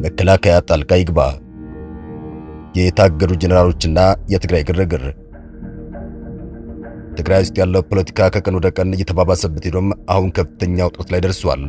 መከላከያ ጣልቃ ይግባ። የታገዱ ጄኔራሎችና የትግራይ ግርግር። ትግራይ ውስጥ ያለው ፖለቲካ ከቀን ወደ ቀን እየተባባሰበት ሄዶም አሁን ከፍተኛ ውጥረት ላይ ደርሷል።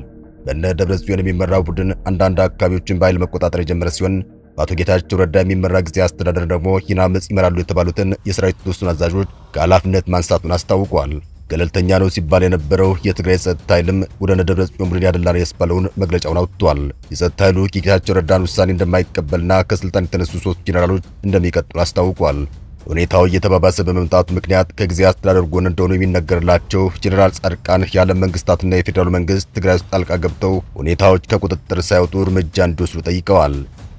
በእነ ደብረጽዮን የሚመራው ቡድን አንዳንድ አካባቢዎችን በኃይል መቆጣጠር የጀመረ ሲሆን በአቶ ጌታቸው ረዳ የሚመራ ጊዜ አስተዳደር ደግሞ ይህን ዓመፅ ይመራሉ የተባሉትን የሰራዊት ውስን አዛዦች ከኃላፊነት ማንሳቱን አስታውቋል። ገለልተኛ ነው ሲባል የነበረው የትግራይ ጸጥታ ኃይልም ወደ እነ ደብረጽዮን ቡድን ያደላል ያስባለውን መግለጫውን አውጥቷል። የጸጥታ ኃይሉ የጌታቸው ረዳን ውሳኔ እንደማይቀበልና ከስልጣን የተነሱ 3 ጄኔራሎች እንደሚቀጥሉ አስታውቋል። ሁኔታው እየተባባሰ በመምጣቱ ምክንያት ከጊዜ አስተዳደር ጎን እንደሆኑ የሚነገርላቸው ጄኔራል ጻድቃን የዓለም መንግስታትና የፌዴራሉ መንግስት ትግራይ ውስጥ ጣልቃ ገብተው ሁኔታዎች ከቁጥጥር ሳይወጡ እርምጃ እንዲወስዱ ጠይቀዋል።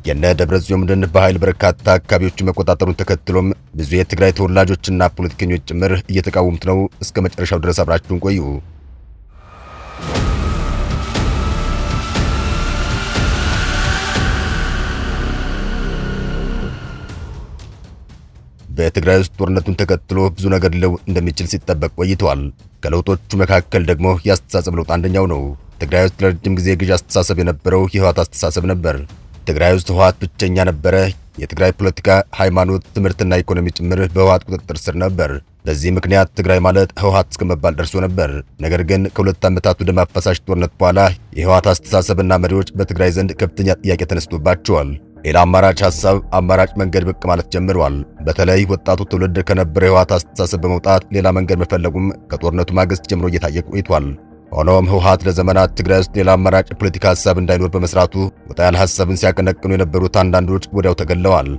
የነ ደብረጽዮን ቡድን በኃይል በርካታ አካባቢዎችን መቆጣጠሩን ተከትሎም ብዙ የትግራይ ተወላጆችና ፖለቲከኞች ጭምር እየተቃወሙት ነው። እስከ መጨረሻው ድረስ አብራችሁን ቆዩ። በትግራይ ውስጥ ጦርነቱን ተከትሎ ብዙ ነገር ሊለውጥ እንደሚችል ሲጠበቅ ቆይቷል። ከለውጦቹ መካከል ደግሞ የአስተሳሰብ ለውጥ አንደኛው ነው። ትግራይ ውስጥ ለረጅም ጊዜ ግዥ አስተሳሰብ የነበረው የህወሓት አስተሳሰብ ነበር። ትግራይ ውስጥ ህወሓት ብቸኛ ነበረ። የትግራይ ፖለቲካ፣ ሃይማኖት፣ ትምህርትና ኢኮኖሚ ጭምር በህወሓት ቁጥጥር ስር ነበር። በዚህ ምክንያት ትግራይ ማለት ህወሓት እስከመባል ደርሶ ነበር። ነገር ግን ከ2 ዓመታት ደም አፋሳሽ ጦርነት በኋላ የህወሓት አስተሳሰብና መሪዎች በትግራይ ዘንድ ከፍተኛ ጥያቄ ተነስቶባቸዋል። ሌላ አማራጭ ሐሳብ፣ አማራጭ መንገድ ብቅ ማለት ጀምሯል። በተለይ ወጣቱ ትውልድ ከነበረ የህወሓት አስተሳሰብ በመውጣት ሌላ መንገድ መፈለጉም ከጦርነቱ ማግስት ጀምሮ እየታየ ቆይቷል። ሆኖም ህወሓት ለዘመናት ትግራይ ውስጥ ሌላ አማራጭ ፖለቲካ ሐሳብ እንዳይኖር በመስራቱ ወጣ ያለ ሐሳብን ሲያቀነቅኑ የነበሩት አንዳንዶች ወዲያው ተገለዋል።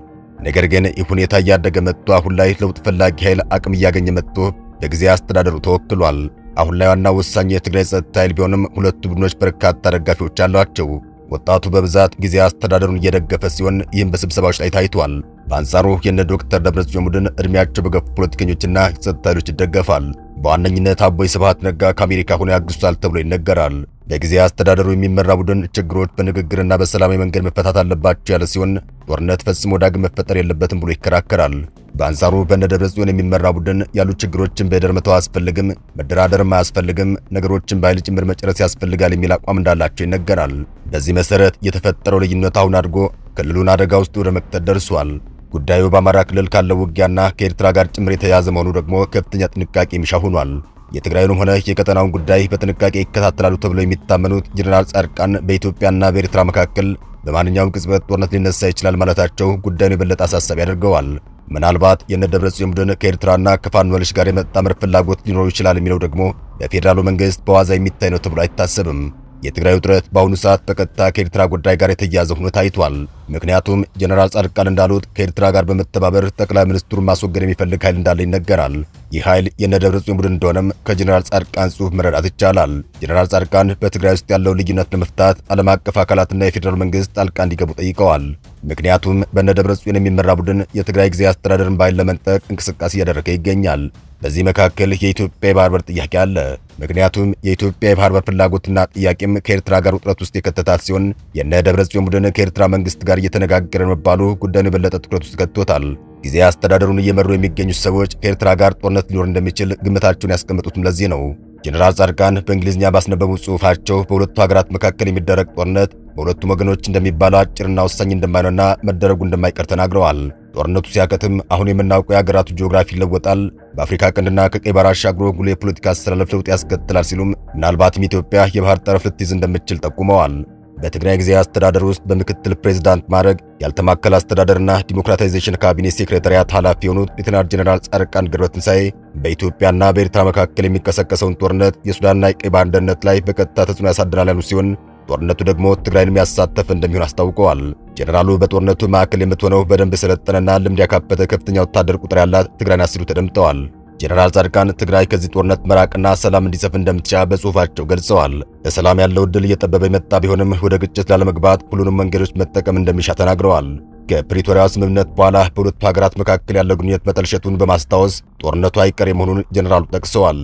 ነገር ግን ይህ ሁኔታ እያደገ መጥቶ አሁን ላይ ለውጥ ፈላጊ ኃይል አቅም እያገኘ መጥቶ በጊዜ አስተዳደሩ ተወክሏል። አሁን ላይ ዋና ወሳኝ የትግራይ ጸጥታ ኃይል ቢሆንም ሁለቱ ቡድኖች በርካታ ደጋፊዎች አሏቸው። ወጣቱ በብዛት ጊዜ አስተዳደሩን እየደገፈ ሲሆን ይህም በስብሰባዎች ላይ ታይቷል። በአንጻሩ የነ ዶክተር ደብረጽዮን ቡድን እድሜያቸው በገፉ ፖለቲከኞችና የጸጥታ ኃይሎች ይደገፋል። በዋነኝነት አቦይ ስብሃት ነጋ ከአሜሪካ ሆነው ያግዙታል ተብሎ ይነገራል። በጊዜ አስተዳደሩ የሚመራ ቡድን ችግሮች በንግግርና በሰላማዊ መንገድ መፈታት አለባቸው ያለ ሲሆን ጦርነት ፈጽሞ ዳግም መፈጠር የለበትም ብሎ ይከራከራል። በአንጻሩ በነ ደብረጽዮን የሚመራ ቡድን ያሉ ችግሮችን በደር መተው አያስፈልግም፣ መደራደርም አያስፈልግም፣ ነገሮችን በኃይል ጭምር መጨረስ ያስፈልጋል የሚል አቋም እንዳላቸው ይነገራል። በዚህ መሰረት የተፈጠረው ልዩነት አሁን አድጎ ክልሉን አደጋ ውስጥ ወደ መክተት ደርሷል። ጉዳዩ በአማራ ክልል ካለው ውጊያና ከኤርትራ ጋር ጭምር የተያያዘ መሆኑ ደግሞ ከፍተኛ ጥንቃቄ የሚሻ ሆኗል። የትግራዩንም ሆነ የቀጠናውን ጉዳይ በጥንቃቄ ይከታተላሉ ተብለው የሚታመኑት ጄኔራል ጻድቃን በኢትዮጵያና በኤርትራ መካከል በማንኛውም ቅጽበት ጦርነት ሊነሳ ይችላል ማለታቸው ጉዳዩን የበለጠ አሳሳቢ ያደርገዋል። ምናልባት የነ ደብረጽዮን ቡድን ከኤርትራና ከፋኖ ኃይሎች ጋር የመጣመር ፍላጎት ሊኖረው ይችላል የሚለው ደግሞ በፌዴራሉ መንግስት በዋዛ የሚታይ ነው ተብሎ አይታሰብም። የትግራይ ውጥረት በአሁኑ ሰዓት በቀጥታ ከኤርትራ ጉዳይ ጋር የተያያዘ ሆኖ ታይቷል። ምክንያቱም ጄኔራል ጻድቃን እንዳሉት ከኤርትራ ጋር በመተባበር ጠቅላይ ሚኒስትሩን ማስወገድ የሚፈልግ ኃይል እንዳለ ይነገራል። ይህ ኃይል የነ ደብረጽዮን ቡድን እንደሆነም ከጄኔራል ጻድቃን ጽሑፍ መረዳት ይቻላል። ጄኔራል ጻድቃን በትግራይ ውስጥ ያለው ልዩነት ለመፍታት ዓለም አቀፍ አካላትና የፌዴራል መንግስት ጣልቃ እንዲገቡ ጠይቀዋል። ምክንያቱም በነ ደብረጽዮን የሚመራ ቡድን የትግራይ ጊዜ አስተዳደርን በኃይል ለመንጠቅ እንቅስቃሴ እያደረገ ይገኛል። በዚህ መካከል የኢትዮጵያ የባህር በር ጥያቄ አለ። ምክንያቱም የኢትዮጵያ የባህር በር ፍላጎትና ጥያቄም ከኤርትራ ጋር ውጥረት ውስጥ የከተታት ሲሆን የነ ደብረጽዮን ቡድን ከኤርትራ መንግስት ጋር እየተነጋገረ መባሉ ጉዳዩን የበለጠ ትኩረት ውስጥ ከቶታል። ጊዜ አስተዳደሩን እየመሩ የሚገኙት ሰዎች ከኤርትራ ጋር ጦርነት ሊኖር እንደሚችል ግምታቸውን ያስቀመጡትም ለዚህ ነው። ጄኔራል ጻድቃን በእንግሊዝኛ ባስነበቡት ጽሑፋቸው በሁለቱ ሀገራት መካከል የሚደረግ ጦርነት በሁለቱም ወገኖች እንደሚባለው አጭርና ወሳኝ እንደማይሆንና መደረጉ እንደማይቀር ተናግረዋል። ጦርነቱ ሲያከትም አሁን የምናውቀው የሀገራቱ ጂኦግራፊ ይለወጣል፣ በአፍሪካ ቀንድና ከቀይ ባህር አሻግሮ ጉልህ የፖለቲካ አስተላለፍ ለውጥ ያስከትላል ሲሉም ምናልባትም ኢትዮጵያ የባህር ጠረፍ ልትይዝ እንደምትችል ጠቁመዋል። በትግራይ ጊዜ አስተዳደር ውስጥ በምክትል ፕሬዝዳንት ማዕረግ ያልተማከለ አስተዳደርና ዲሞክራታይዜሽን ካቢኔት ሴክሬታሪያት ኃላፊ የሆኑት ሌተናል ጄኔራል ጻድቃን ገብረትንሳኤ በኢትዮጵያና በኤርትራ መካከል የሚቀሰቀሰውን ጦርነት የሱዳንና የቀይ ባህር ደህንነት ላይ በቀጥታ ተጽዕኖ ያሳድራል ያሉ ሲሆን ጦርነቱ ደግሞ ትግራይን የሚያሳተፍ እንደሚሆን አስታውቀዋል። ጄኔራሉ በጦርነቱ ማዕከል የምትሆነው በደንብ የሰለጠነና ልምድ ያካበተ ከፍተኛ ወታደር ቁጥር ያላት ትግራይ ናት ሲሉ ተደምጠዋል። ጄኔራል ጻድቃን ትግራይ ከዚህ ጦርነት መራቅና ሰላም እንዲሰፍን እንደምትሻ በጽሑፋቸው ገልጸዋል። ለሰላም ያለው ዕድል እየጠበበ የመጣ ቢሆንም ወደ ግጭት ላለመግባት ሁሉንም መንገዶች መጠቀም እንደሚሻ ተናግረዋል። ከፕሪቶሪያው ስምምነት በኋላ በሁለቱ ሀገራት መካከል ያለው ግንኙነት መጠልሸቱን በማስታወስ ጦርነቱ አይቀሬ መሆኑን ጄኔራሉ ጠቅሰዋል።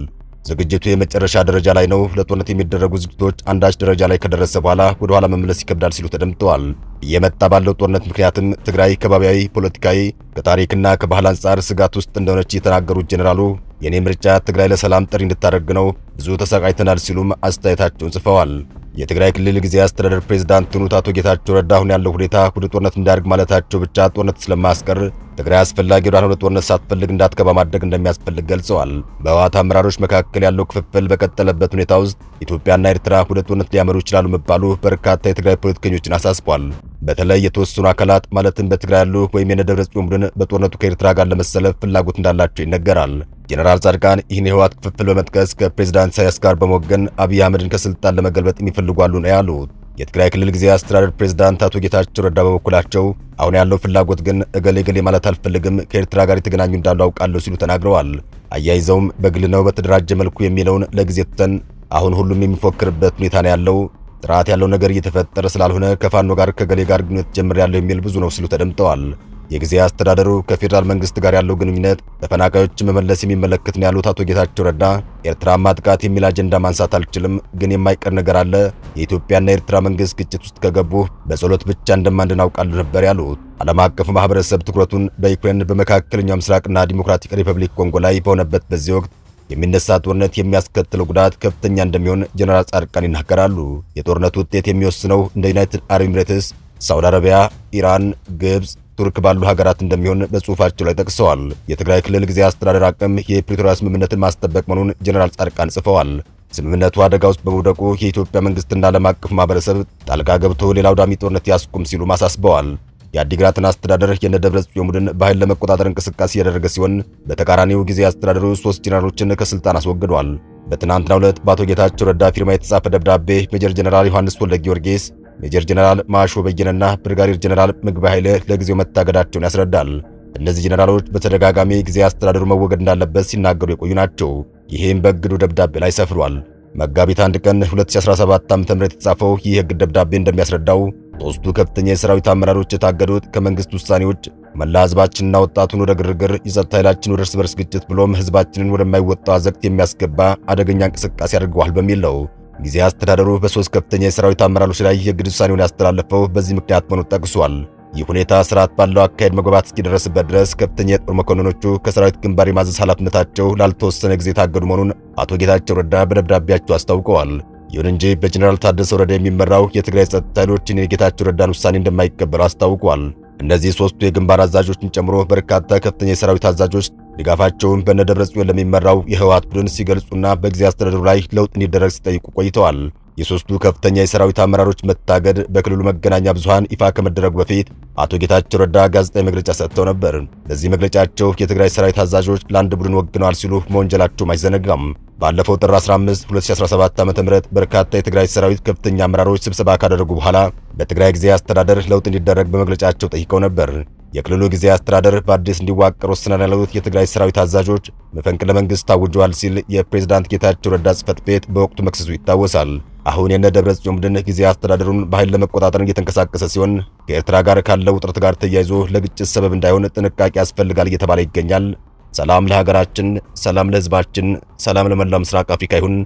ዝግጅቱ የመጨረሻ ደረጃ ላይ ነው። ለጦርነት የሚደረጉ ዝግጅቶች አንዳች ደረጃ ላይ ከደረሰ በኋላ ወደ ኋላ መመለስ ይከብዳል ሲሉ ተደምጠዋል። እየመጣ ባለው ጦርነት ምክንያትም ትግራይ ከባቢያዊ፣ ፖለቲካዊ፣ ከታሪክና ከባህል አንጻር ስጋት ውስጥ እንደሆነች የተናገሩት ጄኔራሉ የኔ ምርጫ ትግራይ ለሰላም ጥሪ እንድታደርግ ነው፣ ብዙ ተሰቃይተናል ሲሉም አስተያየታቸውን ጽፈዋል። የትግራይ ክልል ጊዜያዊ አስተዳደር ፕሬዝዳንት የሆኑት አቶ ጌታቸው ረዳ አሁን ያለው ሁኔታ ወደ ጦርነት እንዳያድግ ማለታቸው ብቻ ጦርነት ስለማያስቀር ትግራይ አስፈላጊ ወዳልሆነ ጦርነት ሳትፈልግ እንዳትገባ ማድረግ እንደሚያስፈልግ ገልጸዋል። በህወሓት አመራሮች መካከል ያለው ክፍፍል በቀጠለበት ሁኔታ ውስጥ ኢትዮጵያና ኤርትራ ወደ ጦርነት ሊያመሩ ይችላሉ መባሉ በርካታ የትግራይ ፖለቲከኞችን አሳስቧል። በተለይ የተወሰኑ አካላት ማለትም በትግራይ ያሉ ወይም የደብረጽዮን ቡድን በጦርነቱ ከኤርትራ ጋር ለመሰለፍ ፍላጎት እንዳላቸው ይነገራል። ጄኔራል ጻድቃን ይህን የህወሓት ክፍፍል በመጥቀስ ከፕሬዝዳንት ኢሳያስ ጋር በመወገን አብይ አህመድን ከስልጣን ለመገልበጥ የሚፈልጉ አሉ ነው ያሉት። የትግራይ ክልል ጊዜያዊ አስተዳደር ፕሬዝዳንት አቶ ጌታቸው ረዳ በበኩላቸው አሁን ያለው ፍላጎት ግን እገሌ ማለት አልፈልግም፣ ከኤርትራ ጋር የተገናኙ እንዳሉ አውቃለሁ ሲሉ ተናግረዋል። አያይዘውም በግል ነው በተደራጀ መልኩ የሚለውን ለጊዜ ትተን አሁን ሁሉም የሚፎክርበት ሁኔታ ነው ያለው፣ ጥራት ያለው ነገር እየተፈጠረ ስላልሆነ ከፋኖ ጋር ከገሌ ጋር ግንኙነት ጀምሬያለሁ የሚል ብዙ ነው ሲሉ ተደምጠዋል። የጊዜያዊ አስተዳደሩ ከፌዴራል መንግስት ጋር ያለው ግንኙነት ተፈናቃዮችን መመለስ የሚመለከት ነው ያሉት አቶ ጌታቸው ረዳ ኤርትራ ማጥቃት የሚል አጀንዳ ማንሳት አልችልም፣ ግን የማይቀር ነገር አለ። የኢትዮጵያና የኤርትራ መንግስት ግጭት ውስጥ ከገቡ በጸሎት ብቻ እንደማንድን አውቃለሁ ነበር ያሉት። ዓለም አቀፍ ማህበረሰብ ትኩረቱን በዩክሬን በመካከለኛው ምስራቅና ዲሞክራቲክ ሪፐብሊክ ኮንጎ ላይ በሆነበት በዚህ ወቅት የሚነሳ ጦርነት የሚያስከትለው ጉዳት ከፍተኛ እንደሚሆን ጀነራል ጻድቃን ይናገራሉ። የጦርነቱ ውጤት የሚወስነው እንደ ዩናይትድ አረብ ኤሚሬትስ፣ ሳውዲ አረቢያ፣ ኢራን፣ ግብጽ፣ ቱርክ ባሉ ሀገራት እንደሚሆን በጽሁፋቸው ላይ ጠቅሰዋል። የትግራይ ክልል ጊዜያዊ አስተዳደር አቅም የፕሪቶሪያ ስምምነትን ማስጠበቅ መሆኑን ጀነራል ጻድቃን ጽፈዋል። ስምምነቱ አደጋ ውስጥ በመውደቁ የኢትዮጵያ መንግስትና ዓለም አቀፍ ማህበረሰብ ጣልቃ ገብቶ ሌላ አውዳሚ ጦርነት ያስቁም ሲሉ አሳስበዋል። የአዲግራትን አስተዳደር የደብረጽዮን ቡድን በኃይል ለመቆጣጠር እንቅስቃሴ እያደረገ ሲሆን በተቃራኒው ጊዜያዊ አስተዳደሩ 3 ጄኔራሎችን ከስልጣን አስወግዷል። በትናንትናው ዕለት በአቶ ጌታቸው ረዳ ፊርማ የተጻፈ ደብዳቤ ሜጀር ጄኔራል ዮሐንስ ወልደ ጊዮርጊስ፣ ሜጀር ጄኔራል ማሾ በየነና ብርጋዴር ጄኔራል ምግበ ኃይለ ለጊዜው መታገዳቸውን ያስረዳል። እነዚህ ጄኔራሎች በተደጋጋሚ ጊዜያዊ አስተዳደሩ መወገድ እንዳለበት ሲናገሩ የቆዩ ናቸው። ይህም በእግዱ ደብዳቤ ላይ ሰፍሯል። መጋቢት 1 ቀን 2017 ዓ.ም የተጻፈው ይህ የእግድ ደብዳቤ እንደሚያስረዳው ሦስቱ ከፍተኛ የሰራዊት አመራሮች የታገዱት ከመንግስት ውሳኔዎች መላ ህዝባችንና ወጣቱን ወደ ግርግር፣ የጸጥታ ኃይላችን ወደ እርስ በርስ ግጭት ብሎም ህዝባችንን ወደማይወጣው አዘቅት የሚያስገባ አደገኛ እንቅስቃሴ አድርገዋል በሚል ነው። ጊዜያዊ አስተዳደሩ በ3 ከፍተኛ የሰራዊት አመራሮች ላይ የእግድ ውሳኔውን ያስተላለፈው በዚህ ምክንያት መሆኑን ጠቅሷል። ይህ ሁኔታ ስርዓት ባለው አካሄድ መግባባት እስኪደረስበት ድረስ ከፍተኛ የጦር መኮንኖቹ ከሰራዊት ግንባር የማዘዝ ኃላፊነታቸው ላልተወሰነ ጊዜ የታገዱ መሆኑን አቶ ጌታቸው ረዳ በደብዳቤያቸው አስታውቀዋል። ይሁን እንጂ በጀነራል ታደሰ ወረደ የሚመራው የትግራይ ጸጥታ ኃይሎችን የጌታቸው ረዳን ውሳኔ እንደማይቀበሉ አስታውቋል። እነዚህ 3ቱ የግንባር አዛዦችን ጨምሮ በርካታ ከፍተኛ የሰራዊት አዛዦች ድጋፋቸውን በደብረጽዮን ለሚመራው የህወሓት ቡድን ሲገልጹና በጊዜያዊ አስተዳደሩ ላይ ለውጥ እንዲደረግ ሲጠይቁ ቆይተዋል። የሦስቱ ከፍተኛ የሰራዊት አመራሮች መታገድ በክልሉ መገናኛ ብዙሃን ይፋ ከመደረጉ በፊት አቶ ጌታቸው ረዳ ጋዜጣዊ መግለጫ ሰጥተው ነበር። በዚህ መግለጫቸው የትግራይ ሰራዊት አዛዦች ለአንድ ቡድን ወግነዋል ሲሉ መወንጀላቸውም አይዘነጋም። ባለፈው ጥር 15 2017 ዓ.ም በርካታ የትግራይ ሰራዊት ከፍተኛ አመራሮች ስብሰባ ካደረጉ በኋላ በትግራይ ጊዜያዊ አስተዳደር ለውጥ እንዲደረግ በመግለጫቸው ጠይቀው ነበር። የክልሉ ጊዜያዊ አስተዳደር በአዲስ እንዲዋቀር ወስነናል ያሉት የትግራይ ሰራዊት አዛዦች መፈንቅለ መንግስት ታውጇል ሲል የፕሬዝዳንት ጌታቸው ረዳ ጽሕፈት ቤት በወቅቱ መክሰሱ ይታወሳል። አሁን ደብረጽዮን ቡድን ጊዜያዊ አስተዳደሩን በኃይል ለመቆጣጠር እየተንቀሳቀሰ ሲሆን ከኤርትራ ጋር ካለው ውጥረት ጋር ተያይዞ ለግጭት ሰበብ እንዳይሆን ጥንቃቄ ያስፈልጋል እየተባለ ይገኛል። ሰላም ለሀገራችን፣ ሰላም ለሕዝባችን፣ ሰላም ለመላው ምስራቅ አፍሪካ ይሁን።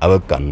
አበቃን።